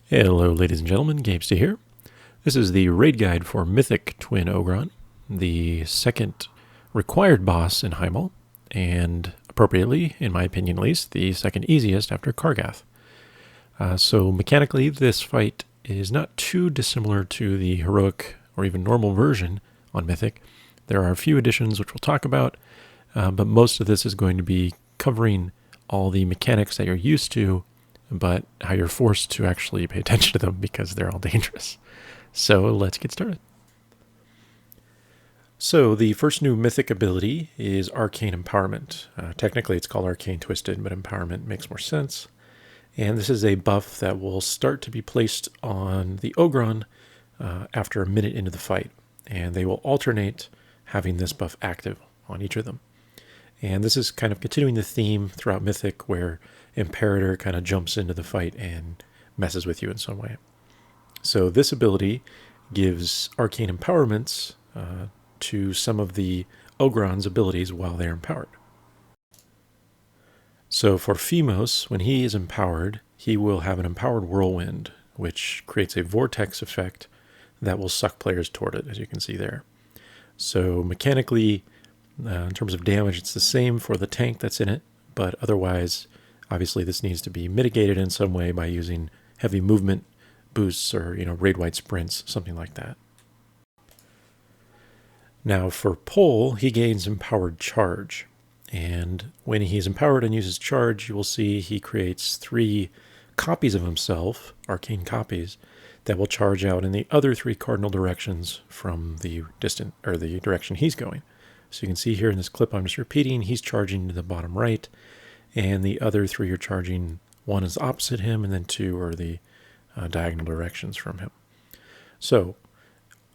Hello ladies and gentlemen, Gamester here. This is the raid guide for Mythic Twin Ogron, the second required boss in Highmaul, and appropriately, in my opinion at least, the second easiest after Kargath. So mechanically, this fight is not too dissimilar to the heroic or even normal version on Mythic. There are a few additions which we'll talk about, but most of this is going to be covering all the mechanics that you're used to, but how you're forced to actually pay attention to them because they're all dangerous. So let's get started. So the first new Mythic ability is Arcane Empowerment. Technically it's called Arcane Twisted, but Empowerment makes more sense. And this is a buff that will start to be placed on the Ogron after a minute into the fight. And they will alternate having this buff active on each of them. And this is kind of continuing the theme throughout Mythic where Imperator kind of jumps into the fight and messes with you in some way. So this ability gives arcane empowerments to some of the Ogron's abilities while they're empowered. So for Phemos, when he is empowered, he will have an empowered Whirlwind, which creates a vortex effect that will suck players toward it, as you can see there. So mechanically, in terms of damage, it's the same for the tank that's in it, but otherwise, obviously this needs to be mitigated in some way by using heavy movement boosts or, raid-wide sprints, something like that. Now for Pole, he gains empowered charge. And when he's empowered and uses charge, you will see he creates 3 copies of himself, arcane copies, that will charge out in the other 3 cardinal directions from the the direction he's going. So you can see here in this clip I'm just repeating, he's charging to the bottom right, and the other 3 are charging. 1 is opposite him, and then 2 are the diagonal directions from him. So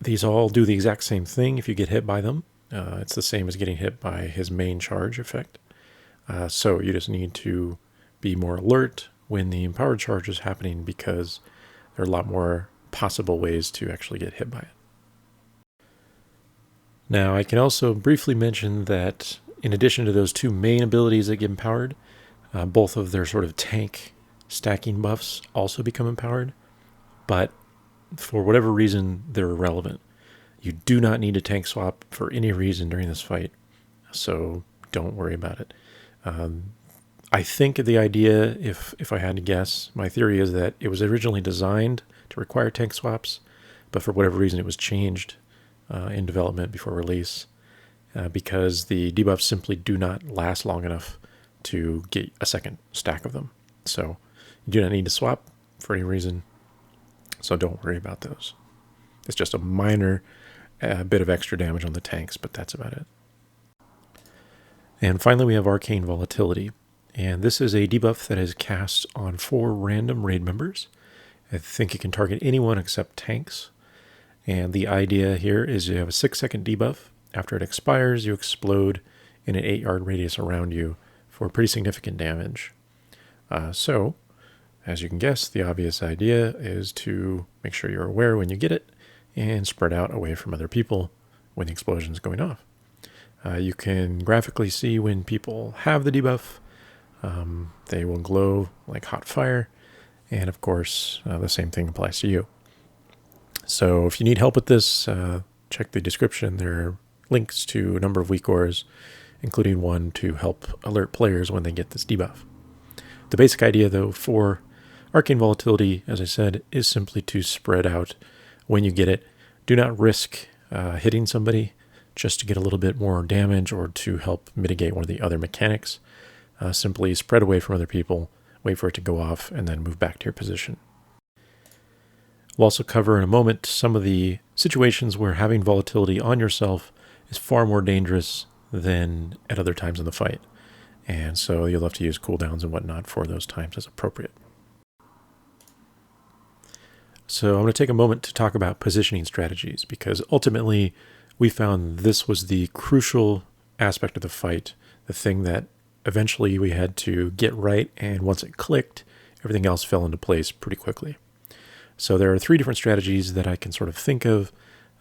these all do the exact same thing if you get hit by them. It's the same as getting hit by his main charge effect. So you just need to be more alert when the empowered charge is happening because there are a lot more possible ways to actually get hit by it. Now I can also briefly mention that in addition to those 2 main abilities that get empowered, both of their sort of tank stacking buffs also become empowered, but for whatever reason, they're irrelevant. You do not need a tank swap for any reason during this fight, so don't worry about it. I think the idea, if I had to guess, my theory is that it was originally designed to require tank swaps, but for whatever reason it was changed in development before release because the debuffs simply do not last long enough to get a second stack of them. So you do not need to swap for any reason, so don't worry about those. It's just a minor bit of extra damage on the tanks, but that's about it. And finally we have Arcane Volatility, and this is a debuff that is cast on 4 random raid members. I think it can target anyone except tanks, and the idea here is you have a 6-second debuff. After it expires, you explode in an 8-yard radius around you for pretty significant damage. So, as you can guess, the obvious idea is to make sure you're aware when you get it and spread out away from other people when the explosion is going off. You can graphically see when people have the debuff. They will glow like hot fire, and of course, the same thing applies to you. So if you need help with this, check the description. There are links to a number of weak ores, including one to help alert players when they get this debuff. The basic idea, though, for Arcane Volatility, as I said, is simply to spread out when you get it. Do not risk hitting somebody just to get a little bit more damage or to help mitigate one of the other mechanics. Simply spread away from other people, wait for it to go off, and then move back to your position. We'll also cover in a moment some of the situations where having volatility on yourself is far more dangerous than at other times in the fight. And so you'll have to use cooldowns and whatnot for those times as appropriate. So I'm going to take a moment to talk about positioning strategies because ultimately we found this was the crucial aspect of the fight, the thing that eventually we had to get right, and once it clicked, everything else fell into place pretty quickly. So there are 3 different strategies that I can sort of think of.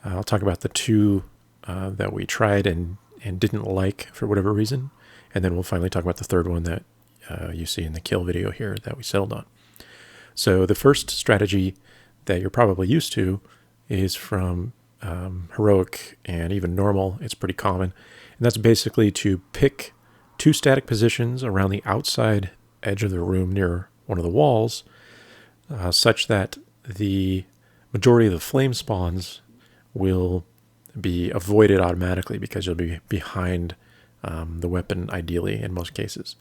I'll talk about the 2 that we tried and didn't like for whatever reason, and then we'll finally talk about the 3rd one that you see in the kill video here that we settled on. So the first strategy that you're probably used to is from heroic and even normal. It's pretty common. And that's basically to pick 2 static positions around the outside edge of the room near one of the walls, such that the majority of the flame spawns will be avoided automatically because you'll be behind the weapon, ideally, in most cases.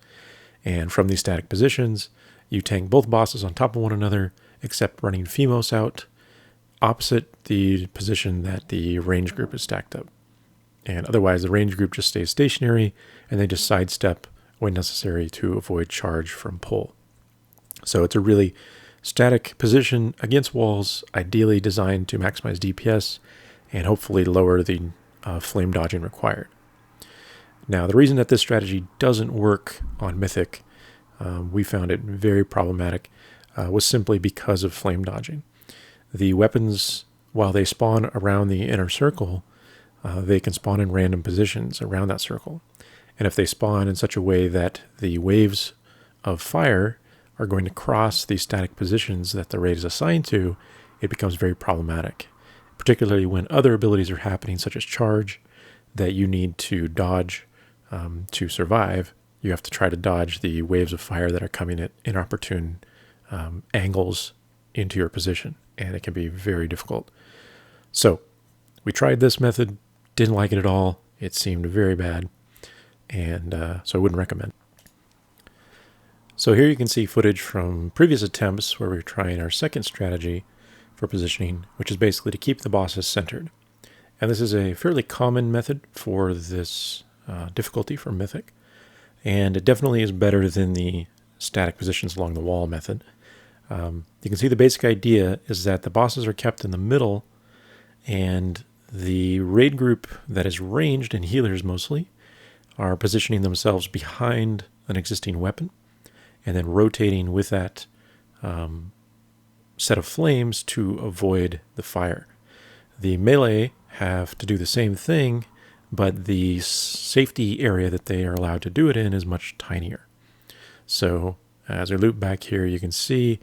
And from these static positions, you tank both bosses on top of one another, except running Phemos out opposite the position that the range group is stacked up. And otherwise, the range group just stays stationary, and they just sidestep when necessary to avoid charge from pull. So it's a really static position against walls, ideally designed to maximize DPS and hopefully lower the flame dodging required. Now, the reason that this strategy doesn't work on Mythic, we found it very problematic, was simply because of flame dodging. The weapons, while they spawn around the inner circle, they can spawn in random positions around that circle. And if they spawn in such a way that the waves of fire are going to cross the static positions that the raid is assigned to, it becomes very problematic, particularly when other abilities are happening, such as charge, that you need to dodge to survive. You have to try to dodge the waves of fire that are coming at inopportune angles into your position, and it can be very difficult. So we tried this method, didn't like it at all. It seemed very bad, and so I wouldn't recommend. So here you can see footage from previous attempts where we were trying our second strategy for positioning, which is basically to keep the bosses centered. And this is a fairly common method for this difficulty for Mythic, and it definitely is better than the static positions along the wall method. You can see the basic idea is that the bosses are kept in the middle, and the raid group that is ranged, and healers mostly, are positioning themselves behind an existing weapon and then rotating with that set of flames to avoid the fire. The melee have to do the same thing, but the safety area that they are allowed to do it in is much tinier. So as I loop back here, you can see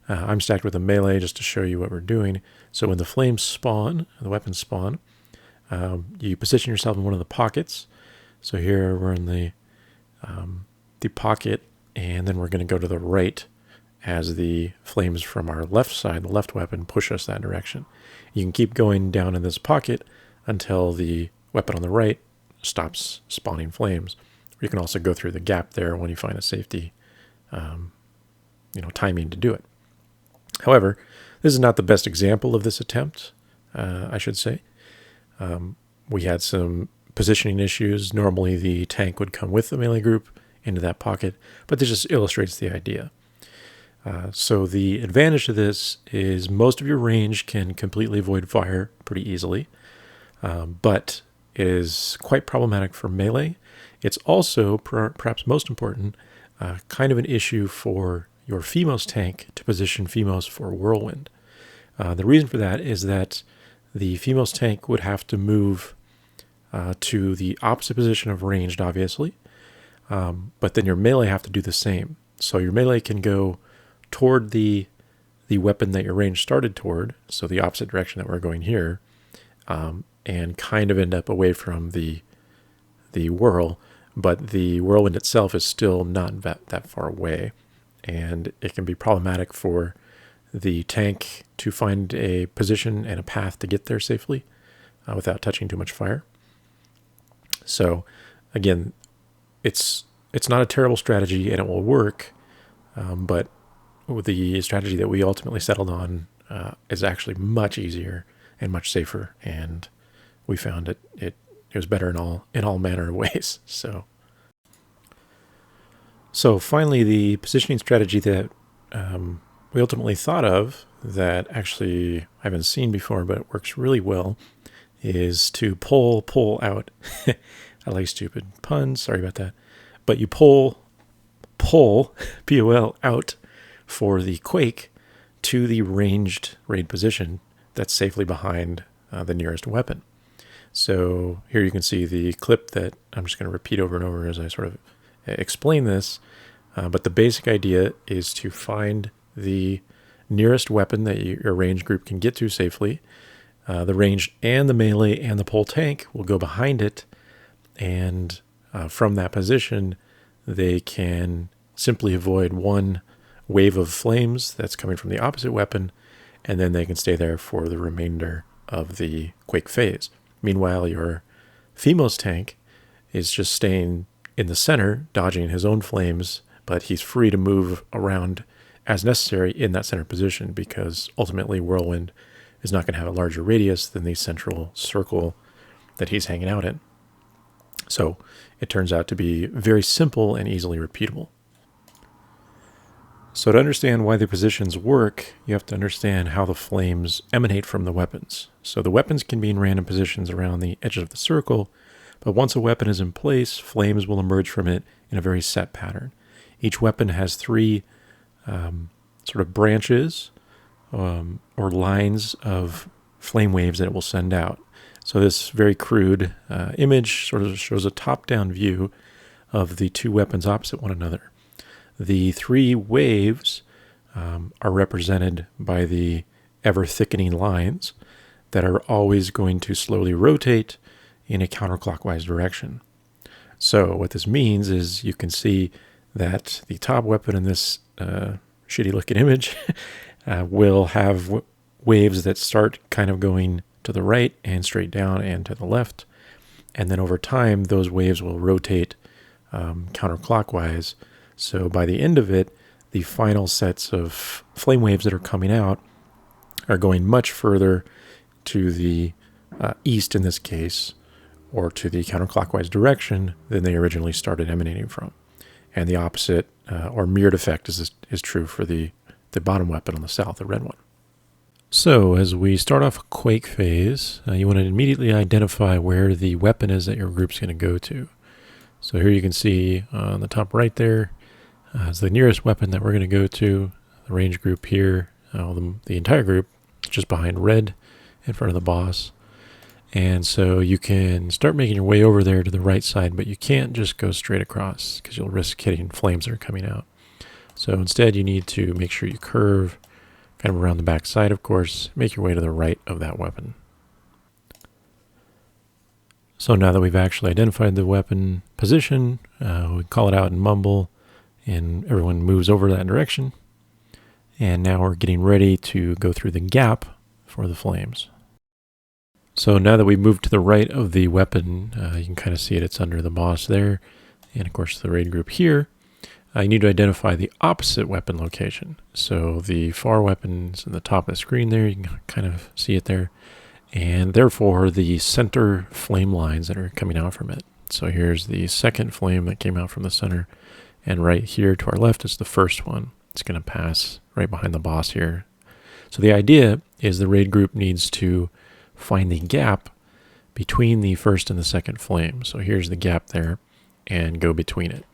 I'm stacked with a melee just to show you what we're doing. So when the flames spawn, the weapons spawn, you position yourself in one of the pockets. So here we're in the pocket, and then we're going to go to the right as the flames from our left side, the left weapon, push us that direction. You can keep going down in this pocket until the weapon on the right stops spawning flames. You can also go through the gap there when you find a safety timing to do it. However, this is not the best example of this attempt, I should say. We had some positioning issues. Normally the tank would come with the melee group into that pocket, but this just illustrates the idea. So the advantage to this is most of your range can completely avoid fire pretty easily, but it is quite problematic for melee. It's also, perhaps most important, kind of an issue for your Phemos tank to position Phemos for Whirlwind. The reason for that is that the Phemos tank would have to move to the opposite position of ranged, obviously, but then your melee have to do the same. So your melee can go toward the weapon that your range started toward, so the opposite direction that we're going here, and kind of end up away from the whirl, but the whirlwind itself is still not that far away, and it can be problematic for the tank to find a position and a path to get there safely without touching too much fire. So again, it's not a terrible strategy, and it will work, but the strategy that we ultimately settled on is actually much easier and much safer, and we found it was better in all manner of ways. So finally, the positioning strategy that we ultimately thought of that actually I haven't seen before, but it works really well, is to pull out. I like stupid puns, sorry about that. But you pull, P-O-L, out for the Quake to the ranged raid position that's safely behind the nearest weapon. So here you can see the clip that I'm just going to repeat over and over as I sort of explain this. But the basic idea is to find the nearest weapon that your ranged group can get to safely. The ranged and the melee and the pole tank will go behind it, and from that position, they can simply avoid one wave of flames that's coming from the opposite weapon, and then they can stay there for the remainder of the Quake phase. Meanwhile, your Themos tank is just staying in the center, dodging his own flames, but he's free to move around as necessary in that center position, because ultimately Whirlwind is not going to have a larger radius than the central circle that he's hanging out in. So it turns out to be very simple and easily repeatable. So to understand why the positions work, you have to understand how the flames emanate from the weapons. So the weapons can be in random positions around the edges of the circle, but once a weapon is in place, flames will emerge from it in a very set pattern. Each weapon has three sort of branches or lines of flame waves that it will send out. So this very crude image sort of shows a top-down view of the two weapons opposite one another. The three waves are represented by the ever-thickening lines that are always going to slowly rotate in a counterclockwise direction. So what this means is you can see that the top weapon in this shitty-looking image will have waves that start kind of going to the right and straight down and to the left. And then over time, those waves will rotate counterclockwise. So by the end of it, the final sets of flame waves that are coming out are going much further to the east in this case, or to the counterclockwise direction than they originally started emanating from. And the opposite or mirrored effect is true for the bottom weapon on the south, the red one. So as we start off a Quake phase, you want to immediately identify where the weapon is that your group's going to go to. So here you can see on the top right there is the nearest weapon that we're going to go to. The range group here, the entire group, just behind red in front of the boss. And so you can start making your way over there to the right side, but you can't just go straight across because you'll risk hitting flames that are coming out. So instead you need to make sure you curve kind of around the back side, of course, make your way to the right of that weapon. So now that we've actually identified the weapon position, we call it out and mumble, and everyone moves over that direction. And now we're getting ready to go through the gap for the flames. So now that we've moved to the right of the weapon, you can kind of see it, it's under the boss there, and of course the raid group here. You need to identify the opposite weapon location. So the far weapon's in the top of the screen there, you can kind of see it there, and therefore the center flame lines that are coming out from it. So here's the second flame that came out from the center, and right here to our left is the first one. It's going to pass right behind the boss here. So the idea is the raid group needs to find the gap between the first and the second flame. So here's the gap there, and go between it.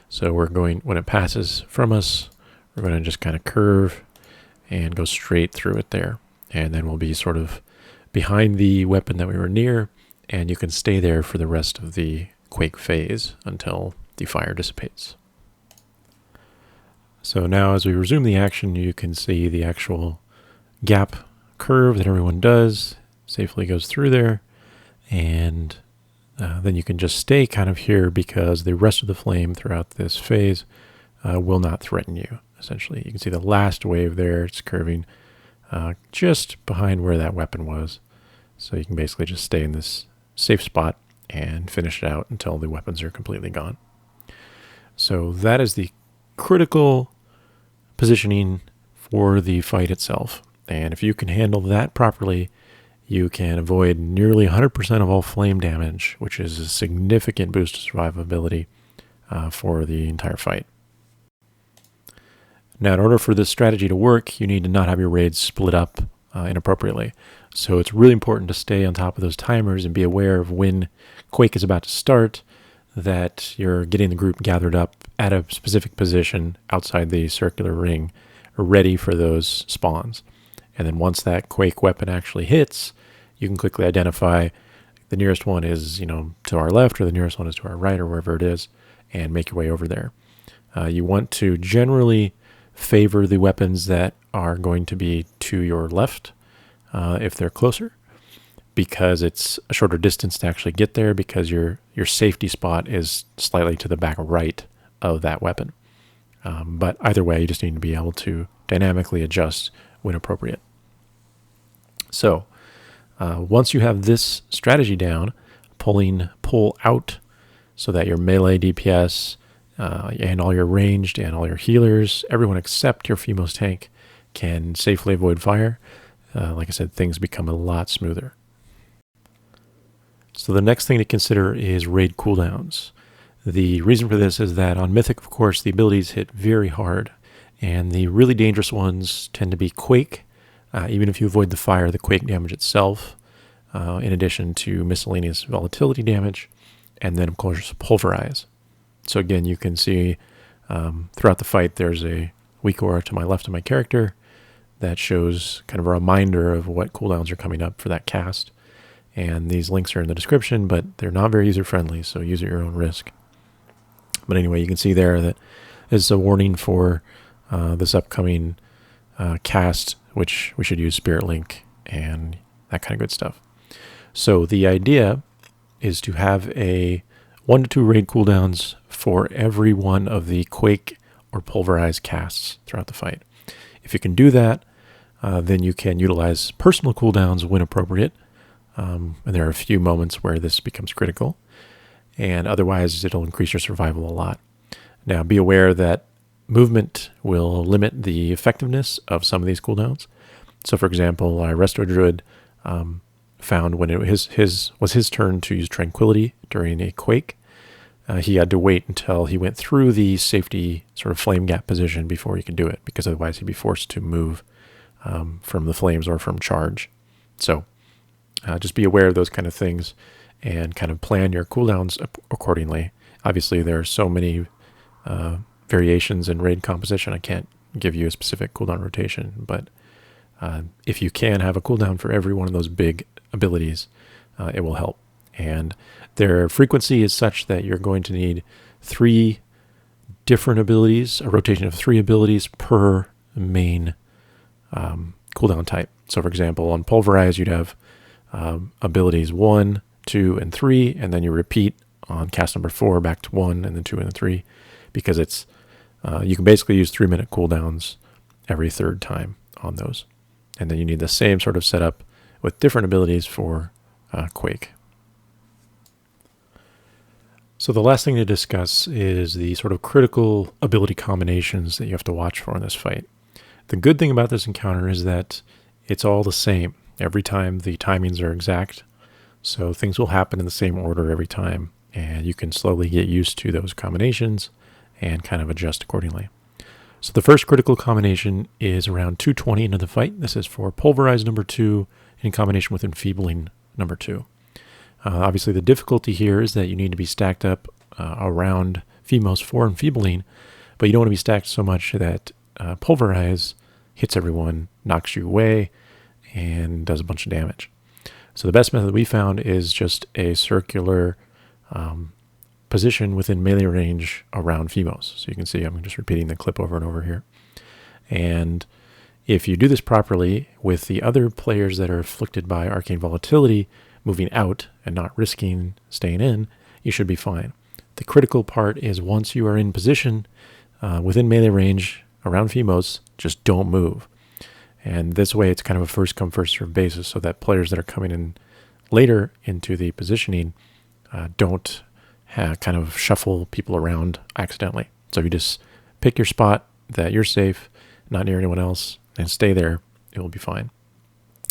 So we're going, when it passes from us, we're going to just kind of curve and go straight through it there. And then we'll be sort of behind the weapon that we were near, and you can stay there for the rest of the Quake phase until the fire dissipates. So now as we resume the action, you can see the actual gap curve that everyone does, safely goes through there, and then you can just stay kind of here because the rest of the flame throughout this phase will not threaten you, essentially. You can see the last wave there, it's curving just behind where that weapon was. So you can basically just stay in this safe spot and finish it out until the weapons are completely gone. So that is the critical positioning for the fight itself. And if you can handle that properly, you can avoid nearly 100% of all flame damage, which is a significant boost to survivability for the entire fight. Now, in order for this strategy to work, you need to not have your raids split up inappropriately. So it's really important to stay on top of those timers and be aware of when Quake is about to start, that you're getting the group gathered up at a specific position outside the circular ring, ready for those spawns. And then once that Quake weapon actually hits, you can quickly identify the nearest one is, to our left, or the nearest one is to our right, or wherever it is, and make your way over there. You want to generally favor the weapons that are going to be to your left if they're closer, because it's a shorter distance to actually get there, because your safety spot is slightly to the back right of that weapon. But either way, you just need to be able to dynamically adjust when appropriate. So once you have this strategy down, pull out so that your melee DPS and all your ranged and all your healers, everyone except your Fimos tank, can safely avoid fire. Like I said, things become a lot smoother. So the next thing to consider is raid cooldowns. The reason for this is that on Mythic, of course, the abilities hit very hard, and the really dangerous ones tend to be Quake. Even if you avoid the fire, the Quake damage itself, in addition to miscellaneous volatility damage, and then, of course, Pulverize. So again, you can see throughout the fight, there's a weak aura to my left of my character that shows kind of a reminder of what cooldowns are coming up for that cast. And these links are in the description, but they're not very user-friendly, so use at your own risk. But anyway, you can see there that this is a warning for this upcoming cast, which we should use Spirit Link and that kind of good stuff. So the idea is to have a 1 to 2 raid cooldowns for every one of the Quake or Pulverize casts throughout the fight. If you can do that, then you can utilize personal cooldowns when appropriate. And there are a few moments where this becomes critical. And otherwise, it'll increase your survival a lot. Now, be aware that movement will limit the effectiveness of some of these cooldowns. So, for example, Resto Druid found when it was his turn to use Tranquility during a Quake, he had to wait until he went through the safety sort of flame gap position before he could do it, because otherwise he'd be forced to move from the flames or from charge. So just be aware of those kind of things and kind of plan your cooldowns accordingly. Obviously, there are so many variations in raid composition, I can't give you a specific cooldown rotation, but if you can have a cooldown for every one of those big abilities, it will help. And their frequency is such that you're going to need 3 different abilities, a rotation of 3 abilities per main cooldown type. So for example, on Pulverize, you'd have abilities 1, 2, and 3, and then you repeat on cast number 4 back to 1, and then 2, and then 3, because it's you can basically use 3-minute cooldowns every third time on those. And then you need the same sort of setup with different abilities for Quake. So the last thing to discuss is the sort of critical ability combinations that you have to watch for in this fight. The good thing about this encounter is that it's all the same. Every time the timings are exact, so things will happen in the same order every time, and you can slowly get used to those combinations and kind of adjust accordingly. So the first critical combination is around 220 into the fight. This is for Pulverize number 2 in combination with Enfeebling number 2. Obviously, the difficulty here is that you need to be stacked up around Fimos for Enfeebling, but you don't want to be stacked so much that Pulverize hits everyone, knocks you away, and does a bunch of damage. So the best method we found is just a circular position within melee range around Fimos. So you can see I'm just repeating the clip over and over here. And if you do this properly with the other players that are afflicted by Arcane Volatility moving out and not risking staying in, you should be fine. The critical part is once you are in position within melee range around Fimos, just don't move. And this way it's kind of a first come first serve basis, so that players that are coming in later into the positioning don't kind of shuffle people around accidentally. So if you just pick your spot that you're safe, not near anyone else, and stay there, it will be fine.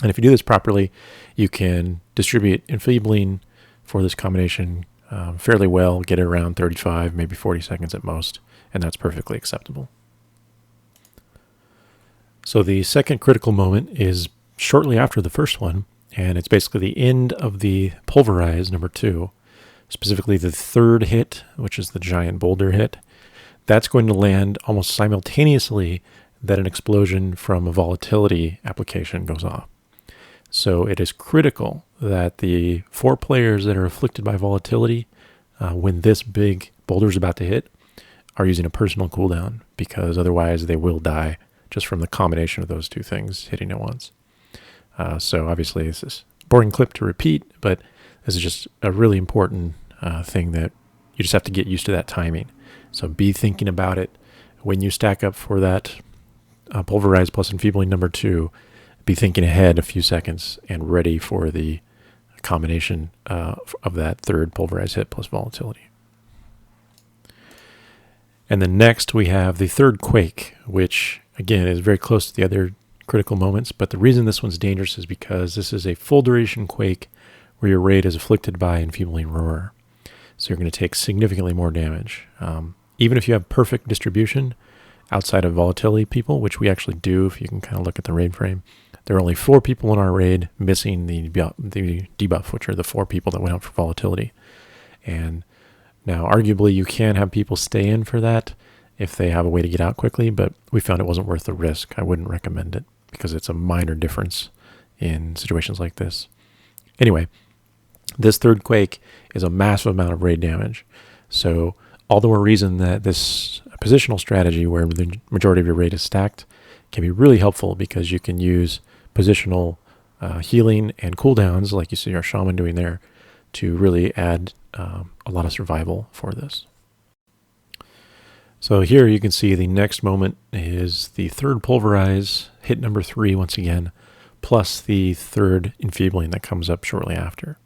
And if you do this properly, you can distribute Enfeebling for this combination fairly well, get it around 35, maybe 40 seconds at most, and that's perfectly acceptable. So the second critical moment is shortly after the first one, and it's basically the end of the Pulverize number 2, specifically the third hit, which is the giant boulder hit. That's going to land almost simultaneously that an explosion from a volatility application goes off. So it is critical that the 4 players that are afflicted by volatility, when this big boulder is about to hit, are using a personal cooldown, because otherwise they will die just from the combination of those two things hitting at once. So obviously this is a boring clip to repeat, but this is just a really important thing that you just have to get used to that timing. So be thinking about it when you stack up for that pulverize plus enfeebling number 2. Be thinking ahead a few seconds and ready for the combination of that third pulverize hit plus volatility. And then next we have the third quake, which again is very close to the other critical moments, but the reason this one's dangerous is because this is a full duration quake where your raid is afflicted by enfeebling roar. So you're going to take significantly more damage. Even if you have perfect distribution outside of volatility people, which we actually do if you can kind of look at the raid frame, there are only 4 people in our raid missing the debuff, which are the 4 people that went out for volatility. And now arguably you can have people stay in for that if they have a way to get out quickly, but we found it wasn't worth the risk. I wouldn't recommend it because it's a minor difference in situations like this. Anyway, this third quake is a massive amount of raid damage. So all the more reason that this positional strategy where the majority of your raid is stacked can be really helpful, because you can use positional healing and cooldowns like you see our shaman doing there to really add a lot of survival for this. So here you can see the next moment is the third pulverize, hit number 3 once again, plus the third enfeebling that comes up shortly after.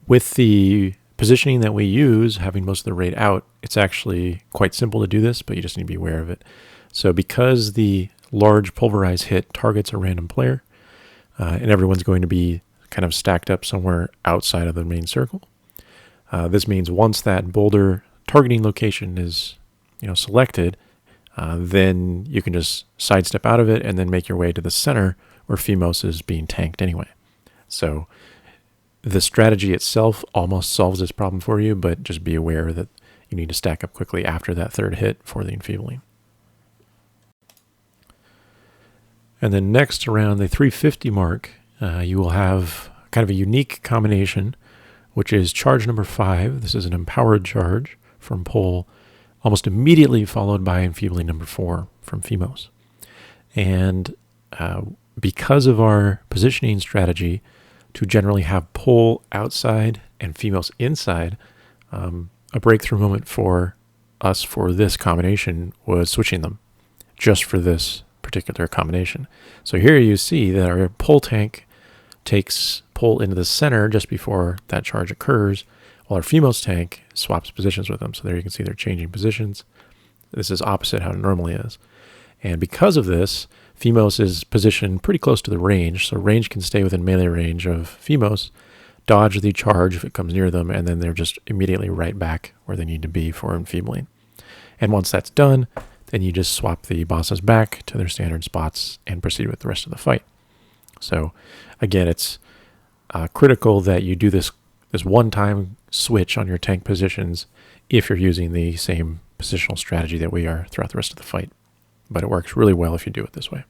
With the positioning that we use, having most of the raid out, it's actually quite simple to do this, but you just need to be aware of it. So because the large pulverize hit targets a random player, and everyone's going to be kind of stacked up somewhere outside of the main circle, this means once that boulder targeting location is selected, then you can just sidestep out of it and then make your way to the center where Phemos is being tanked anyway. So the strategy itself almost solves this problem for you, but just be aware that you need to stack up quickly after that third hit for the enfeebling. And then next, around the 350 mark, you will have kind of a unique combination, which is charge number 5. This is an empowered charge from Pole, almost immediately followed by enfeebling number 4 from Phemos. And because of our positioning strategy to generally have Pole outside and Phemos inside, a breakthrough moment for us for this combination was switching them just for this particular combination. So here you see that our Pole tank takes Pole into the center just before that charge occurs, while our Phemos tank swaps positions with them. So there you can see they're changing positions. This is opposite how it normally is. And because of this, Phemos is positioned pretty close to the range, so range can stay within melee range of Phemos, dodge the charge if it comes near them, and then they're just immediately right back where they need to be for enfeebling. And once that's done, then you just swap the bosses back to their standard spots and proceed with the rest of the fight. So again, it's critical that you do this one-time switch on your tank positions if you're using the same positional strategy that we are throughout the rest of the fight. But it works really well if you do it this way.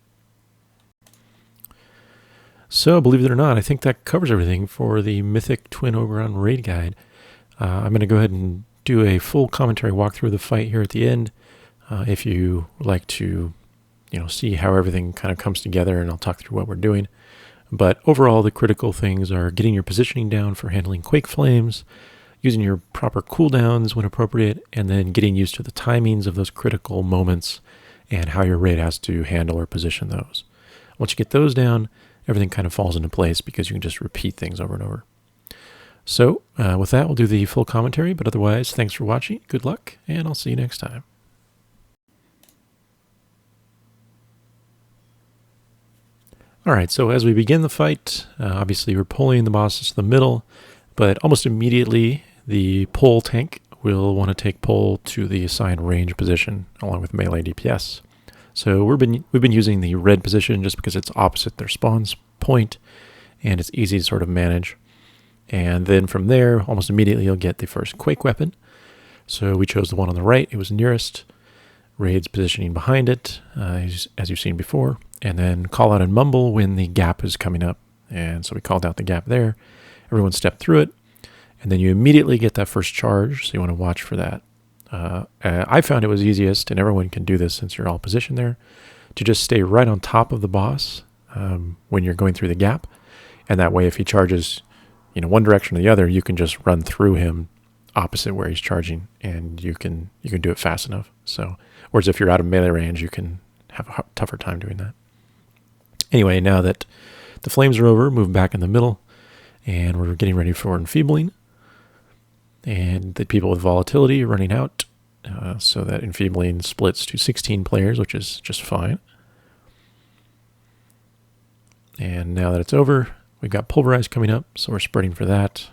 So, believe it or not, I think that covers everything for the Mythic Twin Ogron raid guide. I'm going to go ahead and do a full commentary walkthrough of the fight here at the end. If you would like to, see how everything kind of comes together, and I'll talk through what we're doing. But overall, the critical things are getting your positioning down for handling Quake Flames, using your proper cooldowns when appropriate, and then getting used to the timings of those critical moments and how your raid has to handle or position those. Once you get those down, everything kind of falls into place because you can just repeat things over and over. So with that, we'll do the full commentary, but otherwise, thanks for watching, good luck, and I'll see you next time. Alright, so as we begin the fight, obviously we're pulling the bosses to the middle, but almost immediately the Pole tank will want to take Pole to the assigned range position along with melee DPS. So we've been using the red position just because it's opposite their spawn point and it's easy to sort of manage. And then from there, almost immediately you'll get the first Quake weapon. So we chose the one on the right, it was nearest. Raid's positioning behind it, as you've seen before. And then call out and mumble when the gap is coming up. And so we called out the gap there. Everyone stepped through it. And then you immediately get that first charge, so you want to watch for that. I found it was easiest, and everyone can do this since you're all positioned there, to just stay right on top of the boss when you're going through the gap. And that way, if he charges, one direction or the other, you can just run through him opposite where he's charging, and you can do it fast enough. So, whereas if you're out of melee range, you can have a tougher time doing that. Anyway, now that the flames are over, move back in the middle, and we're getting ready for enfeebling. And the people with volatility are running out, so that enfeebling splits to 16 players, which is just fine. And now that it's over, we've got pulverize coming up, so we're spreading for that.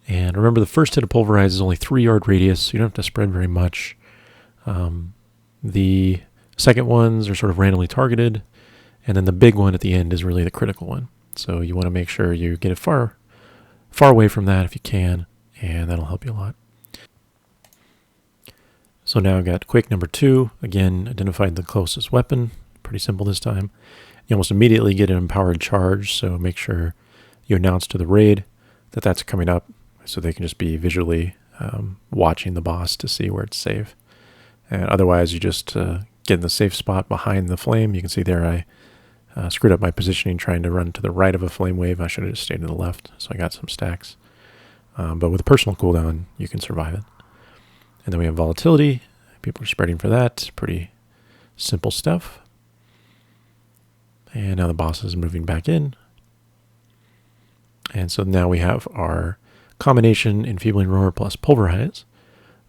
And remember, the first hit of pulverize is only 3-yard radius, so you don't have to spread very much. The second ones are sort of randomly targeted, and then the big one at the end is really the critical one. So you want to make sure you get it far away from that if you can, and that'll help you a lot. So now I've got Quake number 2. Again, identified the closest weapon. Pretty simple this time. You almost immediately get an empowered charge, so make sure you announce to the raid that that's coming up, so they can just be visually watching the boss to see where it's safe. And otherwise, you just get in the safe spot behind the flame. You can see there I screwed up my positioning trying to run to the right of a flame wave. I should have just stayed to the left, so I got some stacks. But with a personal cooldown, you can survive it. And then we have volatility. People are spreading for that. Pretty simple stuff. And now the boss is moving back in. And so now we have our combination enfeebling roar plus pulverize.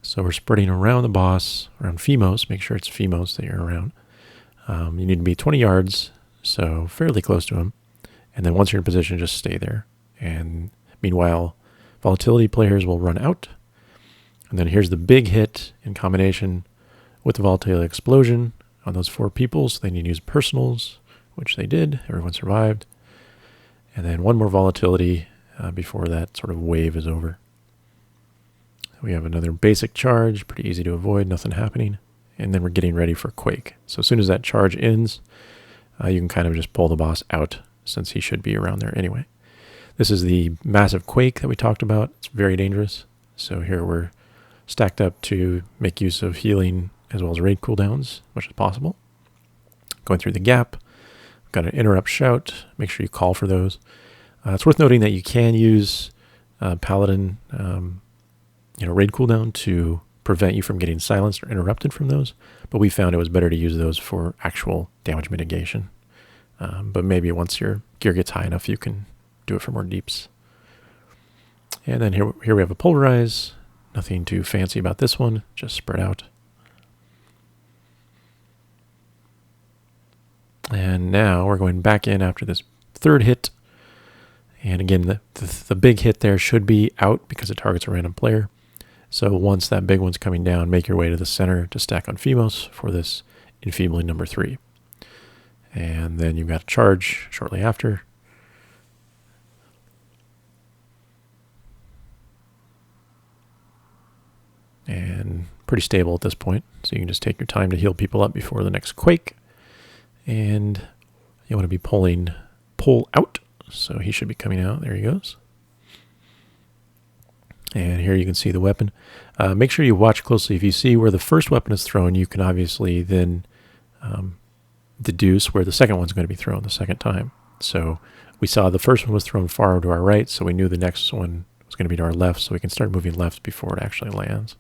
So we're spreading around the boss, around Phemos. Make sure it's Phemos that you're around. You need to be 20 yards, so fairly close to him. And then once you're in position, just stay there. And meanwhile, volatility players will run out. And then here's the big hit in combination with the volatility explosion on those 4 people. So they need to use personals, which they did. Everyone survived. And then one more volatility before that sort of wave is over. We have another basic charge, pretty easy to avoid, nothing happening. And then we're getting ready for Quake. So as soon as that charge ends, you can kind of just pull the boss out since he should be around there anyway. This is the massive Quake that we talked about. It's very dangerous. So here we're stacked up to make use of healing as well as raid cooldowns as much as possible. Going through the gap. Got an interrupt shout. Make sure you call for those. It's worth noting that you can use Paladin raid cooldown to prevent you from getting silenced or interrupted from those, but we found it was better to use those for actual damage mitigation. But maybe once your gear gets high enough, you can do it for more deeps. And then here we have a pulverize. Nothing too fancy about this one, just spread out. And now we're going back in after this third hit. And again, the big hit there should be out because it targets a random player. So once that big one's coming down, make your way to the center to stack on Phemos for this enfeebling number 3. And then you've got a charge shortly after. And pretty stable at this point. So you can just take your time to heal people up before the next Quake. And you want to be pull out. So he should be coming out. There he goes. And here you can see the weapon. Make sure you watch closely. If you see where the first weapon is thrown, you can obviously then deduce where the second one's going to be thrown the second time. So we saw the first one was thrown far to our right, so we knew the next one was going to be to our left, so we can start moving left before it actually lands.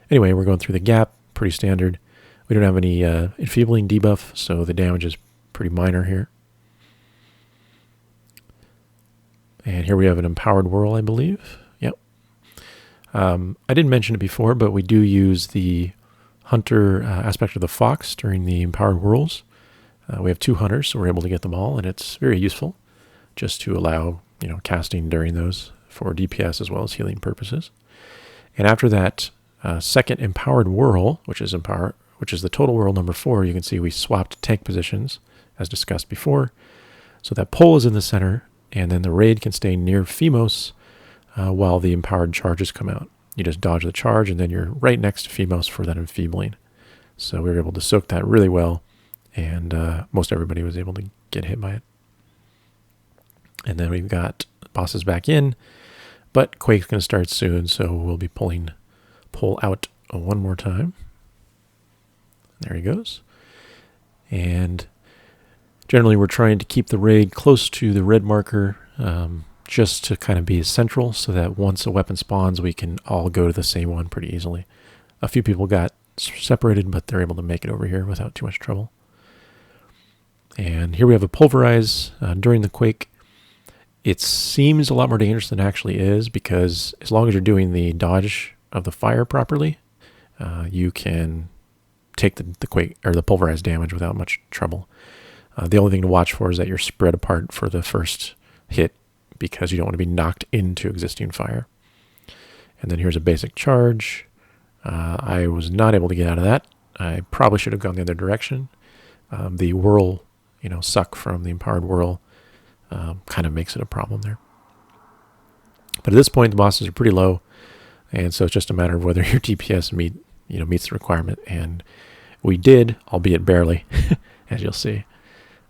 Anyway, we're going through the gap, pretty standard. We don't have any enfeebling debuff, so the damage is pretty minor here. And here we have an empowered whirl, I believe. Yep. I didn't mention it before, but we do use the hunter aspect of the fox during the empowered whirls. We have 2 hunters, so we're able to get them all, and it's very useful just to allow casting during those for DPS as well as healing purposes. And after that second empowered whirl, which is the total whirl number 4, you can see we swapped tank positions as discussed before. So that pole is in the center, and then the raid can stay near Phemos while the empowered charges come out. You just dodge the charge, and then you're right next to Phemos for that enfeebling. So we were able to soak that really well, and most everybody was able to get hit by it. And then we've got bosses back in. But Quake's going to start soon, so we'll be pull out one more time. There he goes. And generally we're trying to keep the raid close to the red marker, just to kind of be central so that once a weapon spawns, we can all go to the same one pretty easily. A few people got separated, but they're able to make it over here without too much trouble. And here we have a pulverize during the quake. It seems a lot more dangerous than it actually is, because as long as you're doing the dodge of the fire properly, you can take the quake or the pulverize damage without much trouble. The only thing to watch for is that you're spread apart for the first hit, because you don't want to be knocked into existing fire. And then here's a basic charge. I was not able to get out of that. I probably should have gone the other direction. The whirl, suck from the empowered whirl kind of makes it a problem there. But at this point, the bosses are pretty low, and so it's just a matter of whether your DPS meets the requirement. And we did, albeit barely, as you'll see.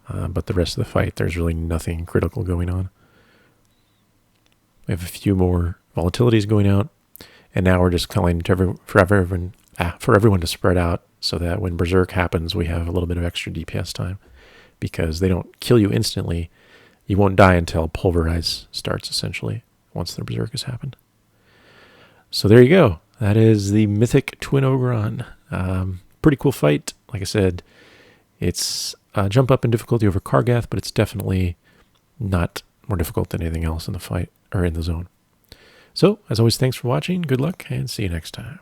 But the rest of the fight, there's really nothing critical going on. We have a few more volatilities going out, and now we're just telling for everyone to spread out so that when Berserk happens, we have a little bit of extra DPS time, because they don't kill you instantly. You won't die until Pulverize starts, essentially, once the Berserk has happened. So there you go. That is the Mythic Twin Ogron. Pretty cool fight. Like I said, it's a jump up in difficulty over Kargath, but it's definitely not more difficult than anything else in the fight or in the zone. So, as always, thanks for watching. Good luck, and see you next time.